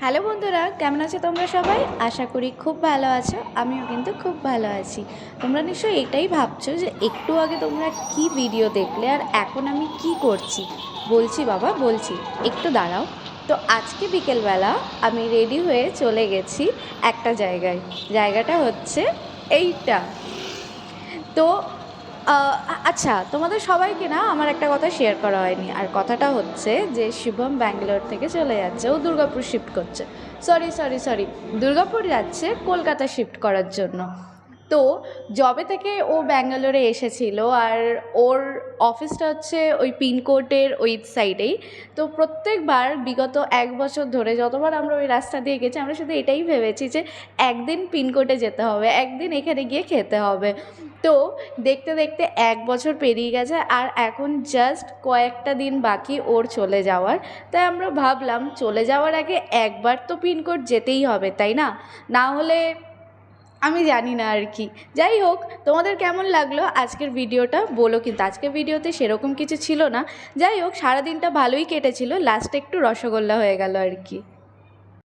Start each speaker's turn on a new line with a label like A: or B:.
A: Hello বন্ধুরা, কেমন আছো তোমরা সবাই? আশা করি খুব ভালো আছো। আমিও কিন্তু খুব ভালো আছি। তোমরা নিশ্চয়ই এটাই ভাবছো যে একটু আগে তোমরা কি ভিডিও দেখলে আর এখন আমি কি করছি। বলছি বাবা, বলছি, একটু দাঁড়াও। তো আজকে বিকেলবেলা আমি রেডি হয়ে চলে গেছি একটা জায়গায়। জায়গাটা হচ্ছে এইটা। তো আচ্ছা, তোমাদের সবাইকে না আমার একটা কথা শেয়ার করা হয়নি। আর কথাটা হচ্ছে যে শুভম ব্যাঙ্গালোর থেকে চলে যাচ্ছে, ও দুর্গাপুর শিফট করছে। সরি, দুর্গাপুর যাচ্ছে কলকাতা শিফট করার জন্য। তো যবে থেকে ও ব্যাঙ্গালোরে এসেছিল, আর ওর অফিসটা হচ্ছে ওই পিনকোডের ওই সাইডেই। তো প্রত্যেকবার বিগত 1 বছর ধরে যতবার আমরা ওই রাস্তা দিয়ে গেছি, আমরা শুধু এটাই ভেবেছি যে একদিন পিনকোডে যেতে হবে, একদিন এখানে গিয়ে খেতে হবে। তো দেখতে দেখতে 1 বছর পেরিয়ে গেছে, আর এখন জাস্ট কয়েকটা দিন বাকি ওর চলে যাওয়ার। তাই আমরা ভাবলাম চলে যাওয়ার আগে একবার তো পিনকোড যেতেই হবে, তাই না? না হলে আমি জানি না আর কি। যাই হোক, তোমাদের কেমন লাগলো আজকের ভিডিওটা বলো, কিন্তু আজকের ভিডিওতে সেরকম কিছু ছিল না। যাই হোক, সারাদিনটা ভালোই কেটেছিল, লাস্টে একটু রসগোল্লা হয়ে গেল আর কি।